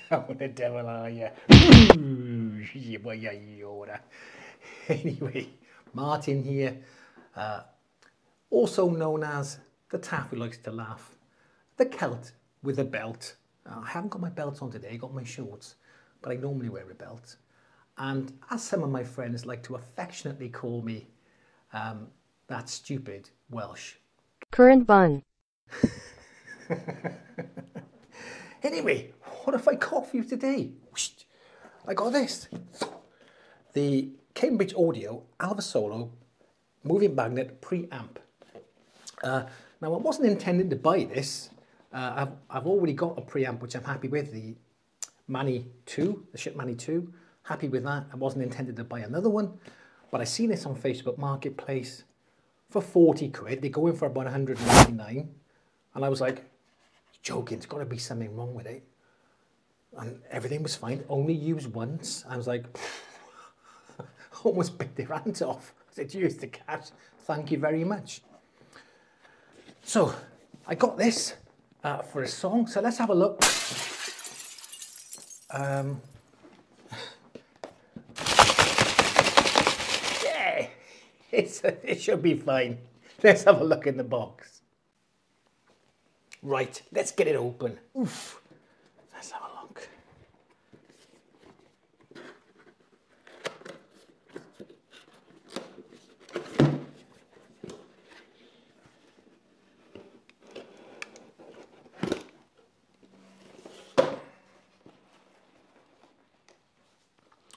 What the devil are you? Anyway, Martin here, also known as the Taff who likes to laugh, the Celt with a belt. I haven't got my belt on today, I got my shorts, but I normally wear a belt. And as some of my friends like to affectionately call me, that stupid Welsh. Current bun. Anyway, what have I got for you today? I got this. The Cambridge Audio Alva Solo moving magnet preamp. Now I wasn't intending to buy this. I've already got a preamp which I'm happy with, the Mani 2, the Schiit Mani 2. Happy with that. I wasn't intended to buy another one, but I seen this on Facebook Marketplace for 40 quid. They're going for about 199, and I was like, joking, there's got to be something wrong with it. And everything was fine, only used once. I was like, almost bit their hands off. I said, use the cash, thank you very much. So I got this for a song, so let's have a look. Yeah, it should be fine. Let's have a look in the box. Right, let's get it open. Oof. Let's have a look.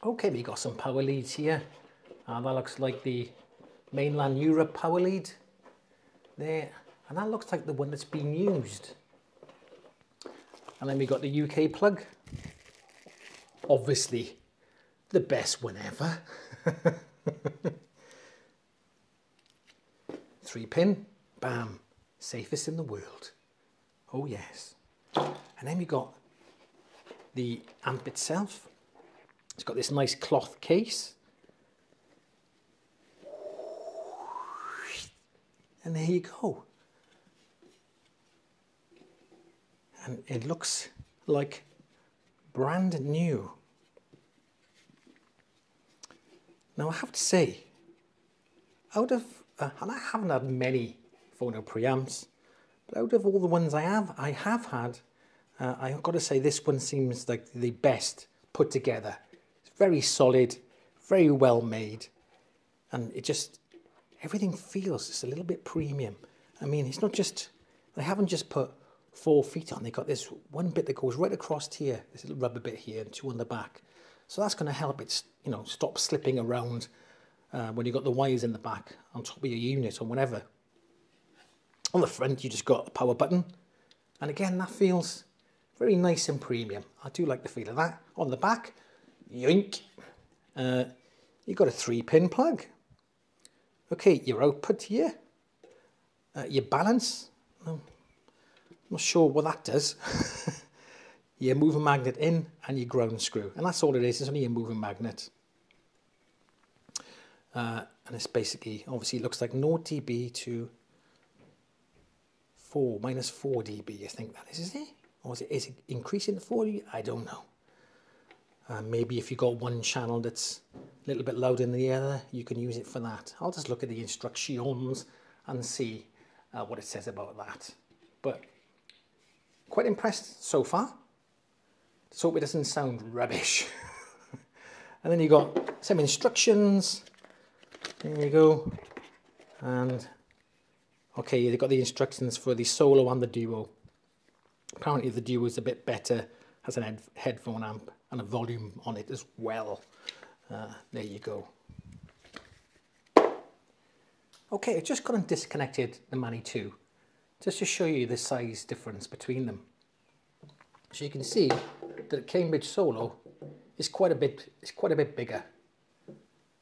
Okay, we got some power leads here. That looks like the mainland Europe power lead there. And that looks like the one that's been used. And then we got the UK plug. Obviously, the best one ever. 3-pin, bam, safest in the world. Oh yes. And then we got the amp itself. It's got this nice cloth case. And there you go. And it looks like brand new. Now I have to say, out of, and I haven't had many Fono preamps, but out of all the ones I have had, I've got to say this one seems like the best put together. It's very solid, very well made, and it just, everything feels just a little bit premium. I mean, it's not just, they haven't just put 4 feet on. They got this one bit that goes right across here, this little rubber bit here, and 2 on the back. So that's going to help it, you know, stop slipping around when you've got the wires in the back on top of your unit or whatever. On the front, you just got a power button, and again, that feels very nice and premium. I do like the feel of that. On the back, yoink, you've got a 3-pin plug. Okay, your output here, your balance. I'm not sure what that does. Your moving magnet in and your ground screw, and that's all it is. It's only a moving magnet, and it's basically, obviously, it looks like 0 dB to minus 4 dB. I think that is it? Or is it increasing to 4 dB? I don't know. Maybe if you've got one channel that's a little bit louder than the other, you can use it for that. I'll just look at the instructions and see what it says about that. But quite impressed so far. Let's hope it doesn't sound rubbish. And then you got some instructions. There you go. And okay, they've got the instructions for the Solo and the Duo. Apparently the Duo is a bit better, has an headphone amp and a volume on it as well. There you go. Okay, I've just gone and disconnected the Mani 2 just to show you the size difference between them. So you can see that the Cambridge Solo is quite a bit bigger.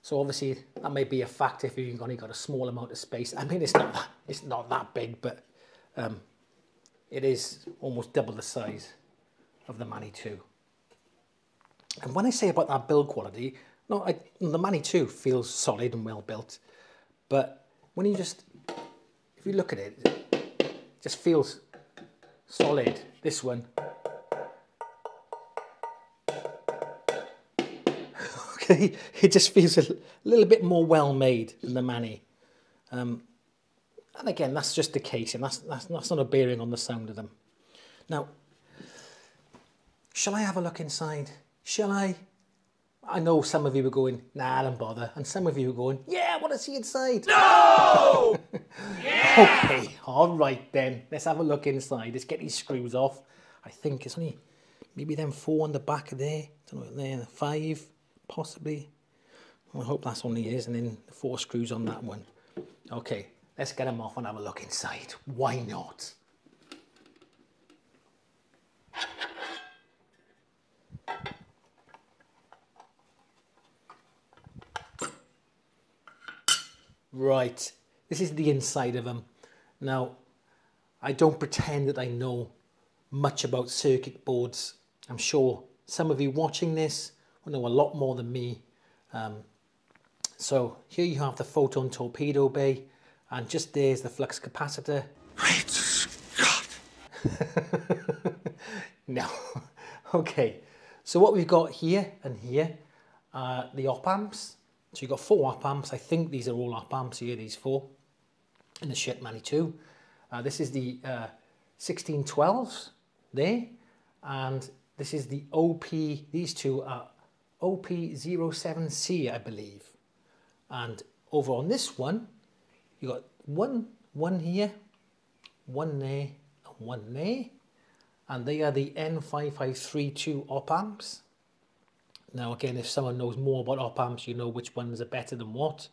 So obviously that may be a factor if you've only got a small amount of space. I mean, it's not that big, but it is almost double the size of the Mani 2. And when I say about that build quality, no, the Mani 2 feels solid and well built, but when you just, if you look at it, it just feels solid. This one Okay, it just feels a little bit more well made than the Mani. And again, that's just the case, and that's not a bearing on the sound of them. Now, shall I have a look inside? Shall I? I know some of you are going, nah, don't bother. And some of you are going, yeah, I want to see inside. No! Yeah! Okay, all right then. Let's have a look inside. Let's get these screws off. I think it's only maybe them 4 on the back of there. Don't know, there, 5, possibly. Well, I hope that's only is, and then the 4 screws on that one. Okay, let's get them off and have a look inside. Why not? Right, this is the inside of them. Now, I don't pretend that I know much about circuit boards. I'm sure some of you watching this will know a lot more than me. So here you have the photon torpedo bay, and just there's the flux capacitor. Great Scott! No. Okay, so what we've got here and here are the op amps. So you've got 4 op amps. I think these are all op amps here, these 4, in the Schiit Mani 2. This is the 1612s there, and this is the OP, these two are OP07C, I believe. And over on this one, you got one here, one there, and one there, and they are the N5532 op amps. Now again, if someone knows more about op amps, you know which ones are better than what.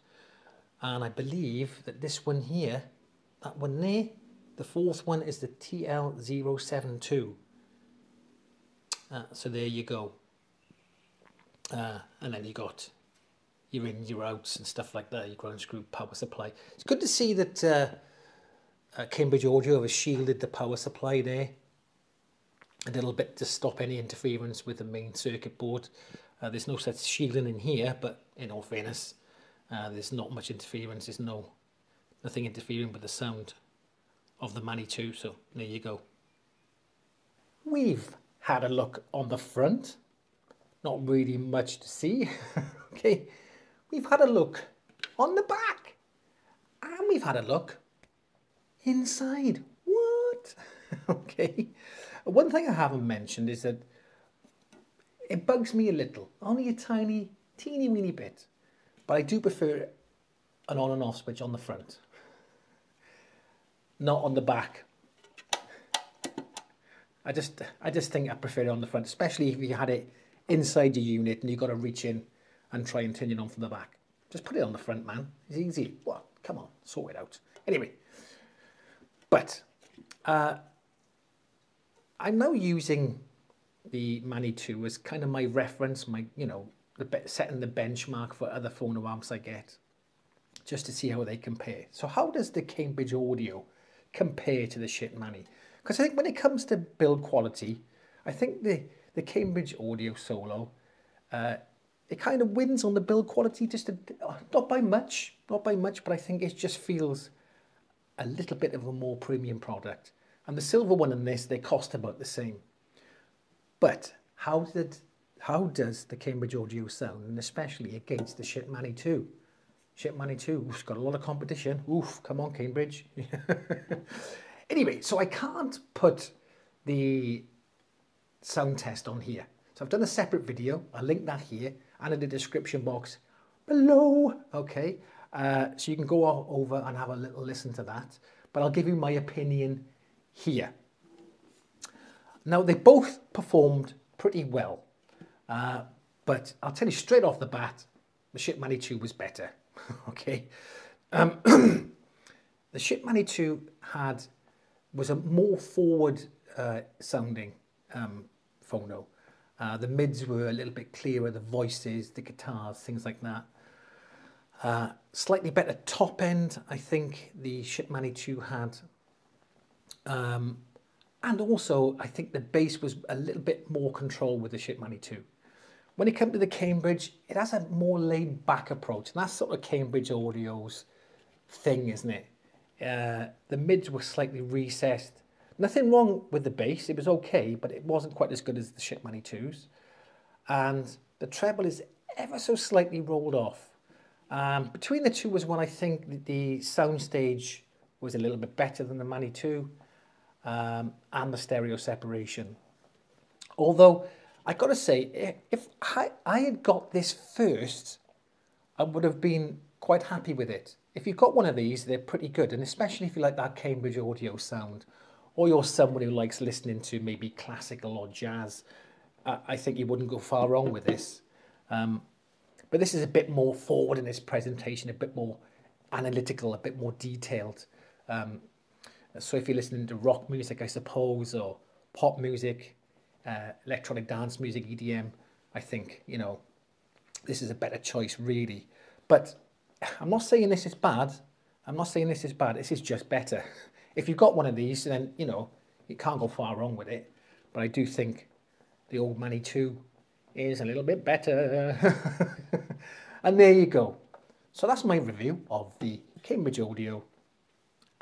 And I believe that this one here, that one there, the 4th one is the TL072. So there you go. And then you got your ins, your outs and stuff like that, your ground screw power supply. It's good to see that Cambridge Audio has shielded the power supply there a little bit to stop any interference with the main circuit board. There's no such shielding in here, but in all fairness, there's not much interference. There's nothing interfering with the sound of the Mani 2, so there you go. We've had a look on the front. Not really much to see. Okay, we've had a look on the back, and we've had a look inside. What? Okay, one thing I haven't mentioned is that it bugs me a little, only a tiny, teeny weeny bit, but I do prefer an on and off switch on the front, not on the back. I just think I prefer it on the front, especially if you had it inside your unit and you've got to reach in and try and turn it on from the back. Just put it on the front, man. It's easy. What? Come on, sort it out. Anyway, but I'm now using the Mani 2 as kind of my reference, my, you know, setting the benchmark for other phono amps I get, just to see how they compare. So how does the Cambridge Audio compare to the Schiit Mani? Because I think when it comes to build quality, I think the Cambridge Audio Solo, it kind of wins on the build quality, just not by much, but I think it just feels a little bit of a more premium product. And the silver one and this, they cost about the same. But how does the Cambridge Audio sound, and especially against the Schiit Mani 2? Schiit Mani 2, it's got a lot of competition. Oof, come on, Cambridge. Anyway, so I can't put the sound test on here. So I've done a separate video. I'll link that here and in the description box below. Okay, so you can go over and have a little listen to that. But I'll give you my opinion here. Now, they both performed pretty well. But I'll tell you straight off the bat, the Schiit Mani 2 was better. Okay. The Schiit Mani 2 was a more forward sounding phono. The mids were a little bit clearer, the voices, the guitars, things like that. Slightly better top end, I think the Schiit Mani 2 had. And also, I think the bass was a little bit more control with the Schiit Mani 2. When it comes to the Cambridge, it has a more laid back approach. And that's sort of Cambridge Audio's thing, isn't it? The mids were slightly recessed. Nothing wrong with the bass, it was okay, but it wasn't quite as good as the Schiit Mani 2s. And the treble is ever so slightly rolled off. Between the two was when I think the soundstage was a little bit better than the Mani 2 and the stereo separation. Although, I got to say, if I had got this first, I would have been quite happy with it. If you've got one of these, they're pretty good, and especially if you like that Cambridge audio sound, or you're someone who likes listening to maybe classical or jazz, I think you wouldn't go far wrong with this. But this is a bit more forward in its presentation, a bit more analytical, a bit more detailed. So if you're listening to rock music, I suppose, or pop music, electronic dance music, EDM, I think, you know, this is a better choice, really. But I'm not saying this is bad. I'm not saying this is bad. This is just better. If you've got one of these, then, you know, you can't go far wrong with it. But I do think the old Mani 2 is a little bit better. And there you go. So that's my review of the Cambridge Audio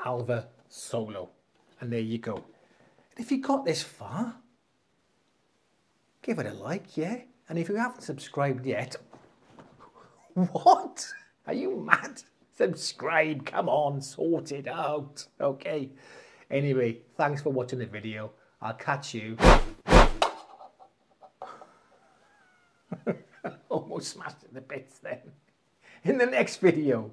Alva Solo. And there you go. And if you got this far, give it a like, yeah? And if you haven't subscribed yet, what? Are you mad? Subscribe, come on, sort it out. Okay. Anyway, thanks for watching the video. I'll catch you. Almost smashed it to bits then. In the next video.